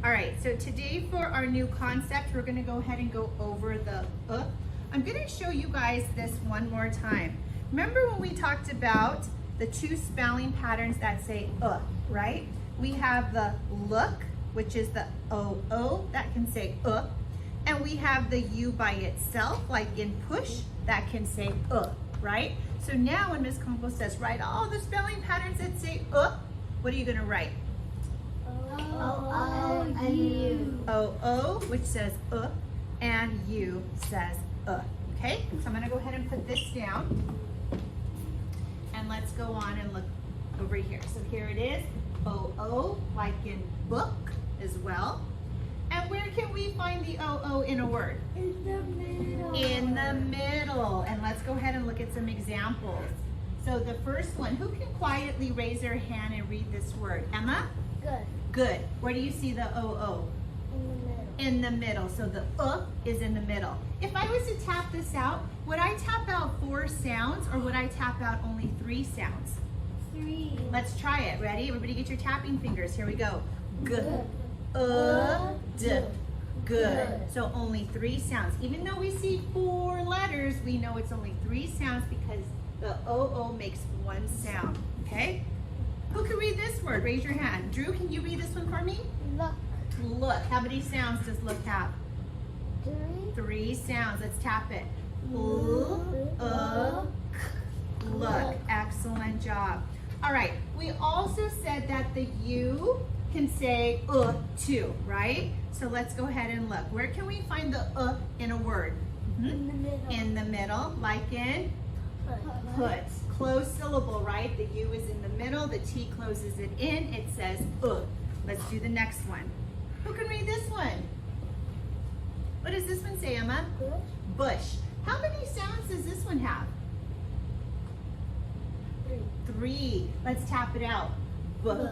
All right, so today for our new concept, we're gonna go ahead and go over the I'm gonna show you guys this one more time. Remember when we talked about the two spelling patterns that say right? We have the look, which is the O that can say and we have the U by itself, like in push, that can say right? So now when Ms. Compo says, write all the spelling patterns that say what are you gonna write? O, which says and U says okay? So I'm gonna go ahead and put this down. And let's go on and look over here. So here it is, O, like in book as well. And where can we find the O in a word? In the middle. In the middle. And let's go ahead and look at some examples. So the first one, who can quietly raise their hand and read this word? Emma? Good. Good. Where do you see the O? In the middle. In the middle. So the is in the middle. If I was to tap this out, would I tap out 4 sounds or would I tap out only 3 sounds? 3. Let's try it. Ready? Everybody get your tapping fingers. Here we go. Good. Good. So only 3 sounds. Even though we see 4 letters, we know it's only 3 sounds because the O makes 1 sound. Okay? Who can read this word? Raise your hand. Drew, can you read this one for me? Look. Look. How many sounds does look have? 3. 3 sounds. Let's tap it. Look. Excellent job. All right. We also said that the U can say too, right? So let's go ahead and look. Where can we find the in a word? In the middle. In the middle, like in put. Closed syllable, right? The U is in the middle, the T closes it in, it says Let's do the next one. Who can read this one? What does this one say, Emma? Bush. Bush. How many sounds does this one have? 3. 3. Let's tap it out. Bush.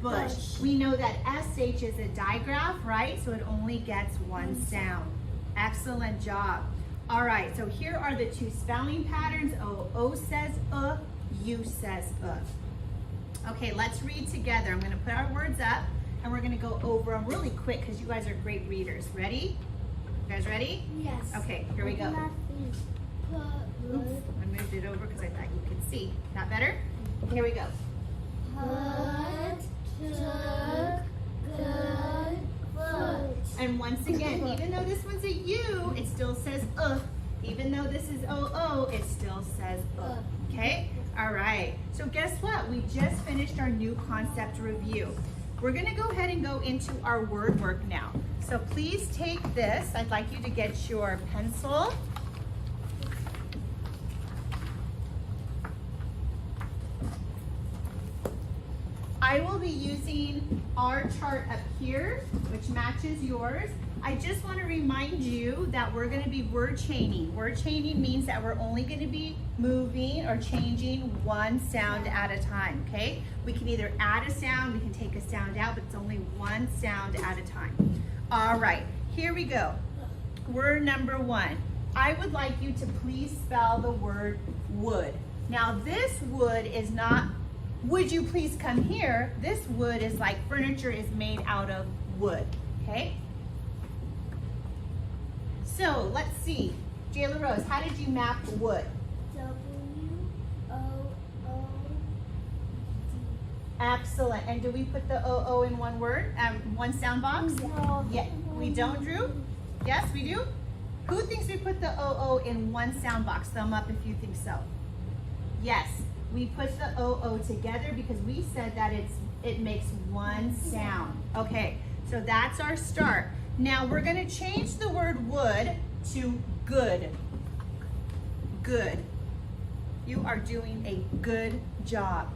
Bush. We know that SH is a digraph, right? So it only gets 1 sound. Excellent job. All right, so here are the 2 spelling patterns. O says U says Okay, let's read together. I'm gonna put our words up and we're gonna go over them really quick because you guys are great readers. Ready? You guys ready? Yes. Okay, here we go. Oops, I moved it over because I thought you could see. That better? Here we go. And once again, even though this one's a U, it still says Even though this is O, it still says Okay? All right. So guess what? We just finished our new concept review. We're gonna go ahead and go into our word work now. So please take this. I'd like you to get your pencil. I will be using our chart up here, which matches yours. I just want to remind you that we're going to be word chaining. Word chaining means that we're only going to be moving or changing 1 sound at a time, okay? We can either add a sound, we can take a sound out, but it's only 1 sound at a time. All right, here we go. Word number 1. I would like you to please spell the word wood. Now this wood is not would you please come here? This wood is like furniture is made out of wood, okay? So let's see. Jayla Rose, how did you map wood? W-O-O-D. Excellent. And do we put the O in one word, 1 sound box? No. Yeah, we don't, Drew? Yes, we do? Who thinks we put the O in 1 sound box? Thumb up if you think so. Yes. We put the O together because we said that it makes 1 sound. Okay, so that's our start. Now we're gonna change the word wood to good. Good. You are doing a good job.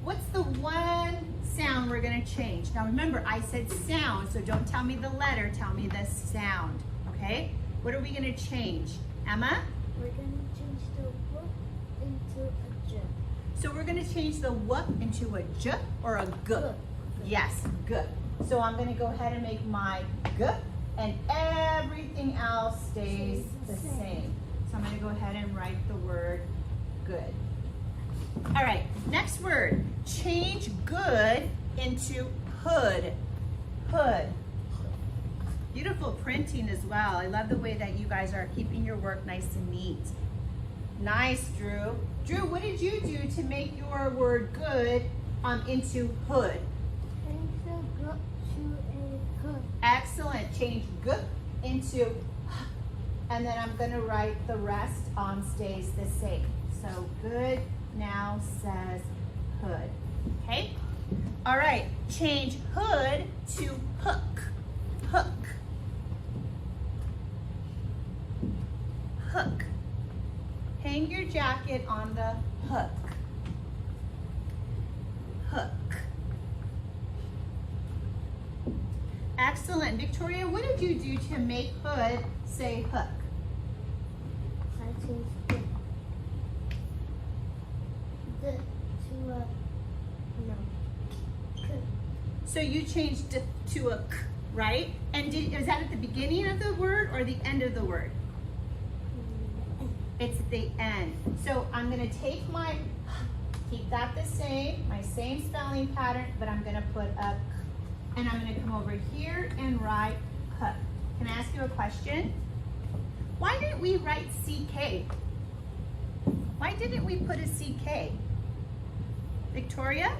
What's the 1 sound we're gonna change? Now remember, I said sound, so don't tell me the letter, tell me the sound, okay? What are we gonna change? Emma? We're going to change the whoop into a j. So we're going to change the whoop into a j or a g. Yes, g. So I'm going to go ahead and make my g, and everything else stays the same. So I'm going to go ahead and write the word good. All right, next word. Change good into hood. Hood. Beautiful printing as well. I love the way that you guys are keeping your work nice and neat. Nice, Drew. Drew, what did you do to make your word good into hood? Change the go to a hood. Excellent. Change good into, and then I'm going to write the rest stays the same. So good now says hood. Okay? All right. Change hood to hook. Hook. Hook. Hang your jacket on the hook. Hook. Excellent. Victoria, what did you do to make hood say hook? I changed the to a no. Could. So you changed to a k, right? And is that at the beginning of the word or the end of the word? It's at the end. So I'm gonna take keep that the same, my same spelling pattern, but I'm gonna put a k, and I'm gonna come over here and write hook. Can I ask you a question? Why didn't we write CK? Why didn't we put a CK? Victoria?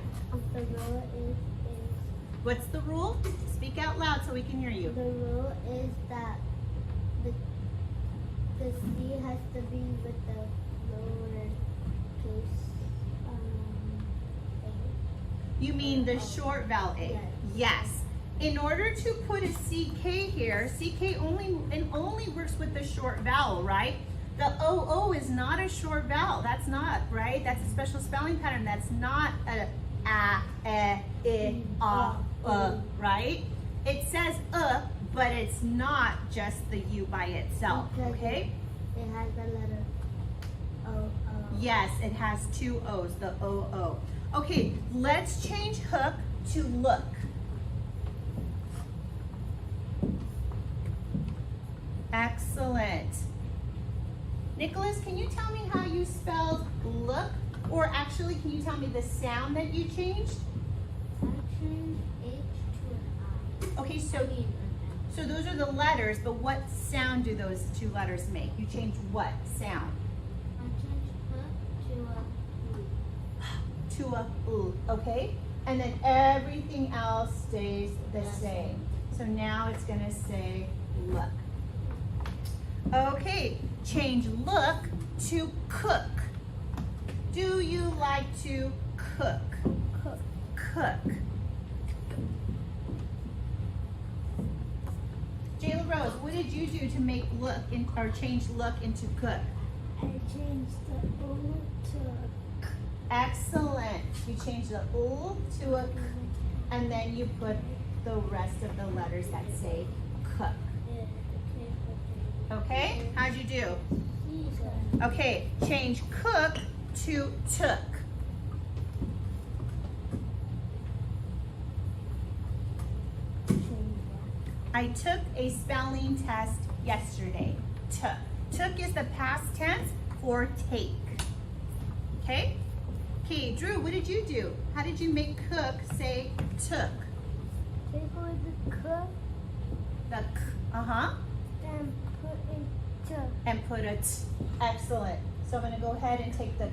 The rule is What's the rule? Speak out loud so we can hear you. the rule is that the C has to be with the lower case You mean the short vowel A? Yes. Yes. In order to put a CK here, CK only works with the short vowel, right? The OO is not a short vowel. That's not, right? That's a special spelling pattern. That's not a, right? It says but it's not just the U by itself, okay? It has the letter O. Yes, it has two O's, the OO. Okay, let's change hook to look. Excellent. Nicholas, can you tell me how you spelled look? Or actually, can you tell me the sound that you changed? I changed H to an I. Okay, I mean, so those are the letters, but what sound do those two letters make? You changed what sound? I changed hook to a U. To a U, okay? And then everything else stays the same. So now it's gonna say look. Okay, change look to cook. Do you like to cook? Cook. Cook. Jayla Rose, what did you do to make look or change look into cook? I changed the O to a K. Excellent. You changed the U to a K, and then you put the rest of the letters that say cook. Okay? How'd you do? Okay, change cook to took. I took a spelling test yesterday. Took. Took is the past tense for take. Okay? Okay, Drew, what did you do? How did you make cook say took? Take away the cook, The k, then put in to. and put a t. Excellent. So I'm gonna go ahead and take the k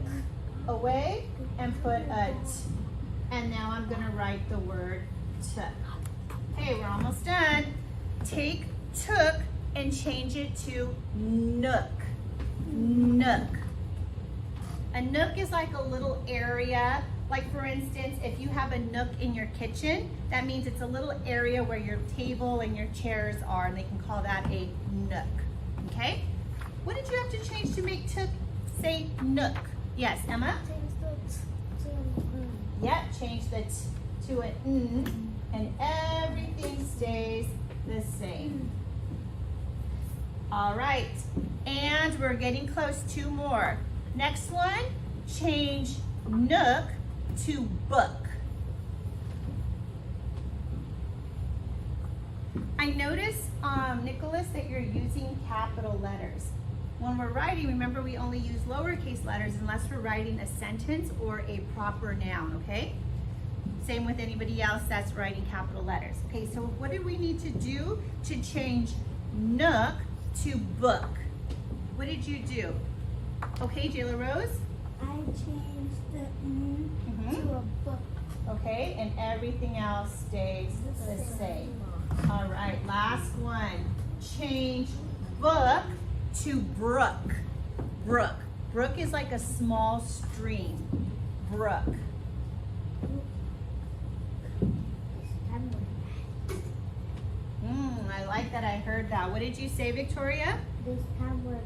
away and put a t. And now I'm gonna write the word took. Okay, we're almost done. Take took and change it to nook. Nook. A nook is like a little area. Like for instance, if you have a nook in your kitchen, that means it's a little area where your table and your chairs are, and they can call that a nook. Okay? What did you have to change to make took say nook? Yes, Emma? Change the T to an Yep, change the t to an n, and everything stays the same. All right, and we're getting close, two more. Next one, change nook to book. I notice, Nicholas, that you're using capital letters. When we're writing, remember we only use lowercase letters unless we're writing a sentence or a proper noun, okay? Same with anybody else that's writing capital letters. Okay, so what do we need to do to change nook to book? What did you do? Okay, Jayla Rose? I changed the N Mhm. to a book. Okay, and everything else stays the same. All right, last one. Change book to brook. Brook. Brook is like a small stream. Brook. I like that I heard that. What did you say, Victoria? This time we're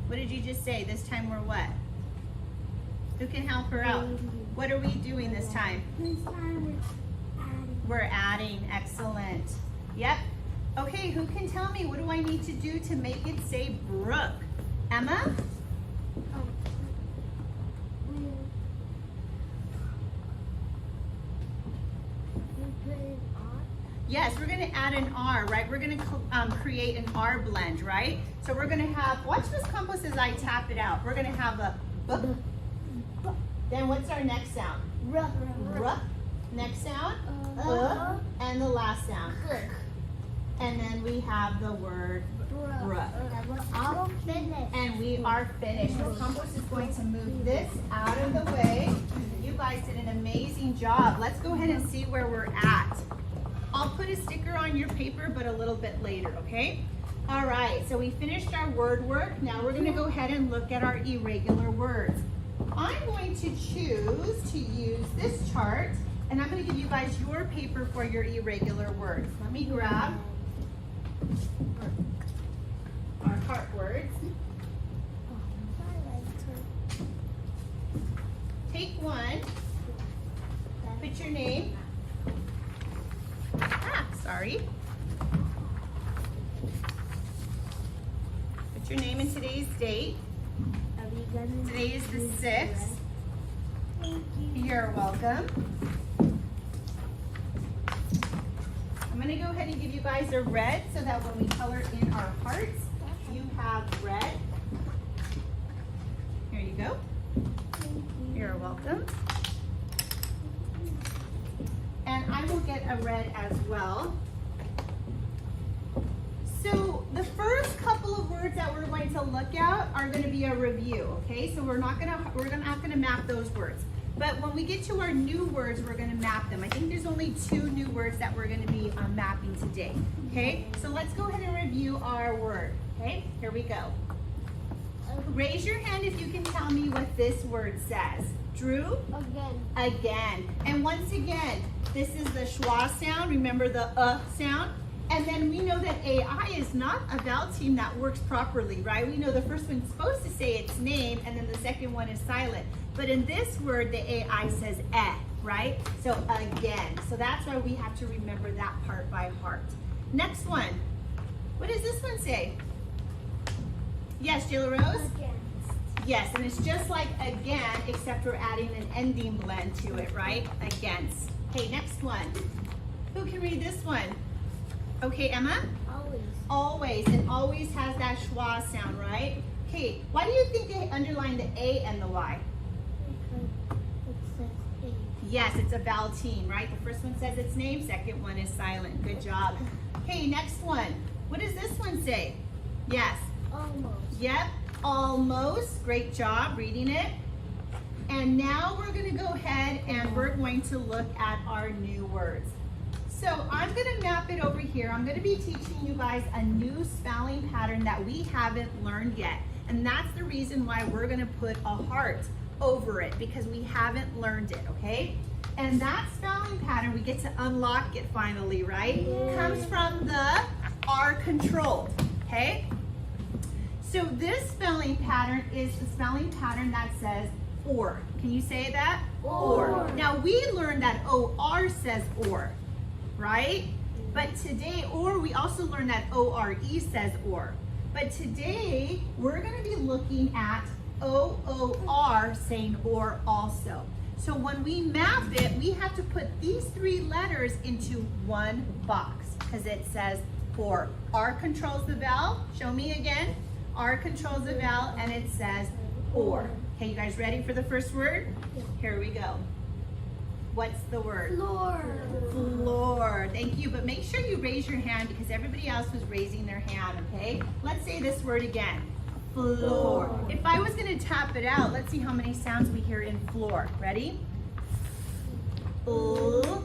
What did you just say? This time we're what? Who can help her out? What are we doing this time? This time we're adding. We're adding. Excellent. Yep. Okay, who can tell me what do I need to do to make it say brook? Emma? We put it on. Yes, we're going to add an R, right? We're going to create an R blend, right? So we're going to have, watch this compass as I tap it out. We're going to have a B. Then what's our next sound? R. Next sound? And the last sound. And then we have the word brook. We're all finished. And we are finished. The compass is going to move this out of the way. You guys did an amazing job. Let's go ahead and see where we're at. I'll put a sticker on your paper, but a little bit later, okay? All right, so we finished our word work. Now we're gonna go ahead and look at our irregular words. I'm going to choose to use this chart, and I'm gonna give you guys your paper for your irregular words. Let me grab our heart words. Take one, put your name. Sorry. Put your name and today's date. Today is the 6th. Thank you. You're welcome. I'm going to go ahead and give you guys a red so that when we color in our hearts, you have red. Here you go. You're welcome. And I will get a red as well. So the first couple of words that we're going to look at are going to be a review, okay? So we're not going to map those words. But when we get to our new words, we're going to map them. I think there's only 2 new words that we're going to be mapping today, okay? So let's go ahead and review our word, okay? Here we go. Raise your hand if you can tell me what this word says. Drew? Again. And once again, this is the schwa sound. Remember the sound? And then we know that AI is not a vowel team that works properly, right? We know the first one's supposed to say its name, and then the second one is silent. But in this word, the AI says right? So again. So that's why we have to remember that part by heart. Next one. What does this one say? Yes, Jayla Rose? Yes, and it's just like again, except we're adding an ending blend to it, right? Against. Okay, next one. Who can read this one? Okay, Emma? Always, and always has that schwa sound, right? Okay, why do you think they underline the A and the Y? Yes, it's a vowel team, right? The first one says its name, second one is silent. Good job. Okay, next one. What does this one say? Yes. Almost. Yep, almost. Great job reading it. And now we're going to go ahead and we're going to look at our new words. So I'm going to map it over here. I'm going to be teaching you guys a new spelling pattern that we haven't learned yet. And that's the reason why we're going to put a heart over it, because we haven't learned it, okay? And that spelling pattern, we get to unlock it finally, right? Comes from the R controlled, okay? So this spelling pattern is the spelling pattern that says or. Can you say that? Or. Now we learned that OR says or, right? But today, or we also learned that ORE says or. But today, we're gonna be looking at OOR saying or also. So when we map it, we have to put these 3 letters into one box because it says or. R controls the vowel. Show me again. R controls the vowel and it says or. Okay, you guys ready for the first word? Here we go. What's the word? Floor. Floor. Thank you. But make sure you raise your hand because everybody else was raising their hand, okay? Let's say this word again. Floor. If I was going to tap it out, let's see how many sounds we hear in floor. Ready? Or.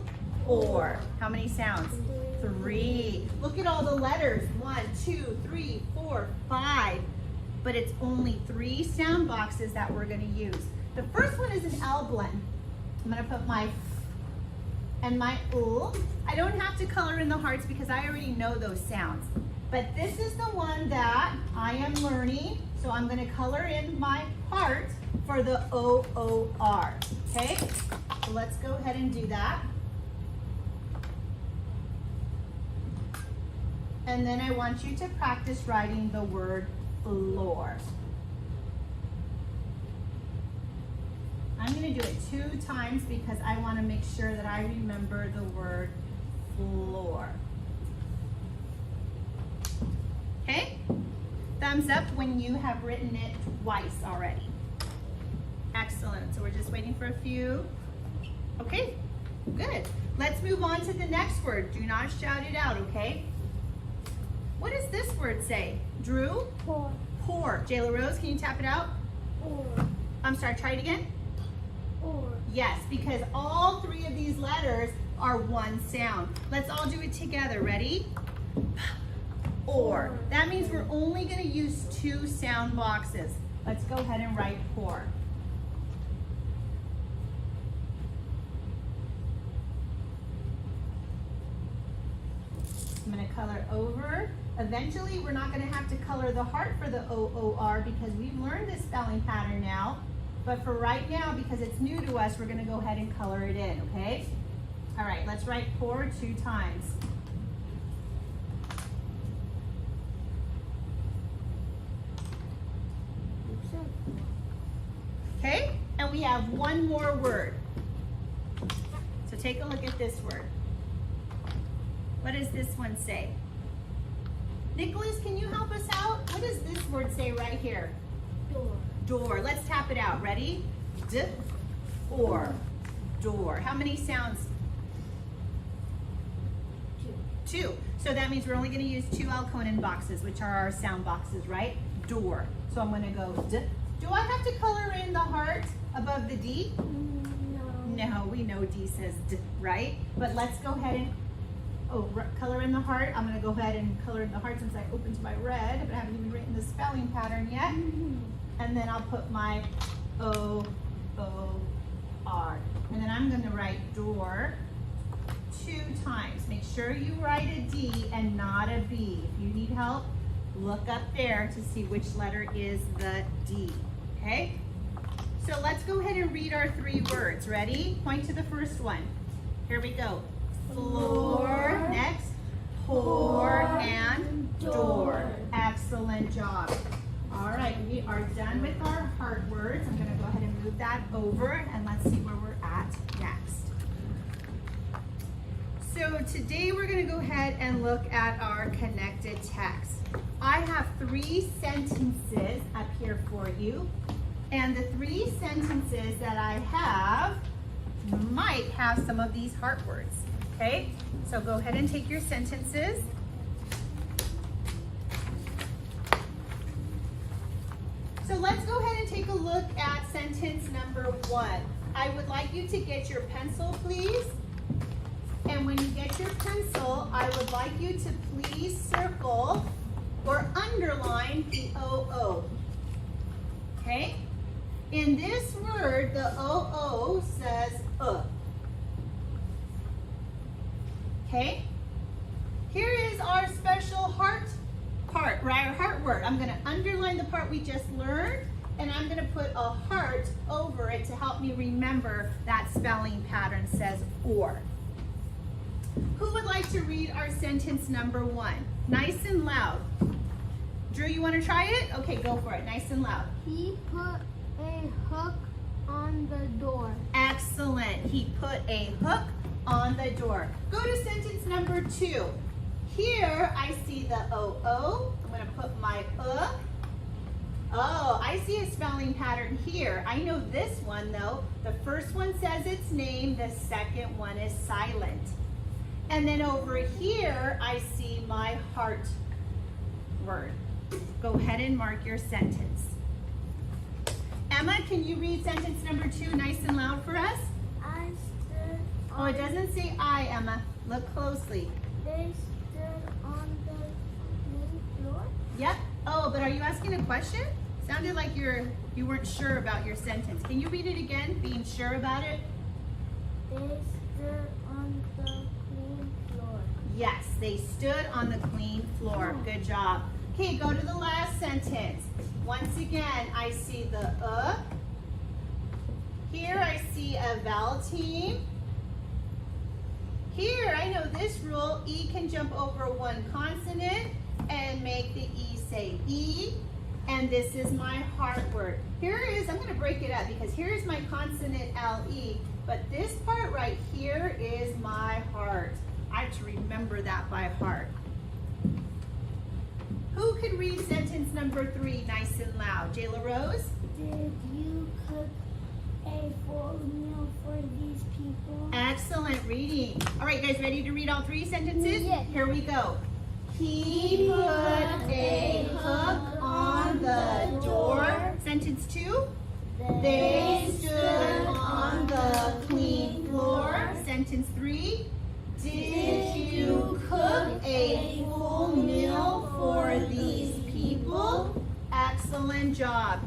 How many sounds? 3. Look at all the letters. 1, 2, 3, 4, 5. But it's only 3 sound boxes that we're going to use. The first one is an L blend. I'm going to put my and my I don't have to color in the hearts because I already know those sounds. But this is the one that I am learning. So I'm going to color in my heart for the O-O-R. Okay? So let's go ahead and do that. And then I want you to practice writing the word floor. I'm going to do it 2 times because I want to make sure that I remember the word floor. Okay? Thumbs up when you have written it twice already. Excellent. So we're just waiting for a few. Okay, good. Let's move on to the next word. Do not shout it out, okay? What does this word say? Drew? Pour. Pour. Jayla Rose, can you tap it out? Or. I'm sorry, try it again. Or. Yes, because all 3 of these letters are one sound. Let's all do it together. Ready? Or. That means we're only going to use 2 sound boxes. Let's go ahead and write pour. I'm going to color over. Eventually, we're not going to have to color the heart for the O-O-R because we've learned this spelling pattern now. But for right now, because it's new to us, we're going to go ahead and color it in, okay? All right, let's write pour 2 times. Okay, and we have one more word. So take a look at this word. What does this one say? Nicholas, can you help us out? What does this word say right here? Door. Door. Let's tap it out. Ready? D-or. Door. How many sounds? 2. So that means we're only going to use 2 Alconin boxes, which are our sound boxes, right? Door. So I'm going to go D. Do I have to color in the heart above the D? No. No, we know D says D, right? But let's go ahead and color in the heart. I'm going to go ahead and color in the heart since I opened my red, but I haven't even written the spelling pattern yet. And then I'll put my O-O-R. And then I'm going to write door 2 times. Make sure you write a D and not a B. If you need help, look up there to see which letter is the D. Okay? So let's go ahead and read our 3 words. Ready? Point to the first one. Here we go. Floor. Next. Pour and door. Excellent job. All right, we are done with our heart words. I'm going to go ahead and move that over and let's see where we're at next. So today we're going to go ahead and look at our connected text. I have 3 sentences up here for you. And the 3 sentences that I have might have some of these heart words. Okay, so go ahead and take your sentences. So let's go ahead and take a look at sentence number 1. I would like you to get your pencil, please. And when you get your pencil, I would like you to please circle or underline the O-O. Okay? In this word, the O-O says Okay? Here is our special heart part, right? Our heart word. I'm going to underline the part we just learned, and I'm going to put a heart over it to help me remember that spelling pattern says or. Who would like to read our sentence number 1? Nice and loud. Drew, you want to try it? Okay, go for it. Nice and loud. He put a hook on the door. Excellent. He put a hook on the door. Go to sentence number 2. Here I see the O-O. I'm going to put my Oh, I see a spelling pattern here. I know this one though. The first one says its name, the second one is silent. And then over here, I see my heart word. Go ahead and mark your sentence. Emma, can you read sentence number 2 nice and loud for us? I stood Oh, it doesn't say I, Emma. Look closely. They stood on the main floor. Yep. Oh, but are you asking a question? Sounded like you weren't sure about your sentence. Can you read it again, being sure about it? They stood on the clean floor. Yes, they stood on the clean floor. Good job. Okay, go to the last sentence. Once again, I see the Here I see a vowel team. Here, I know this rule. E can jump over one consonant and make the E say E. And this is my heart word. Here is, I'm going to break it up because here's my consonant L-E. But this part right here is my heart. I have to remember that by heart. Who could read sentence number 3 nice and loud? Jayla Rose? Did you cook a full meal for these people? Excellent reading. All right, guys, ready to read all 3 sentences? Yes. Here we go. He put a hook on the door. Sentence 2. They stood on the clean floor. Sentence 3. Did you cook a full meal for these people? Excellent job.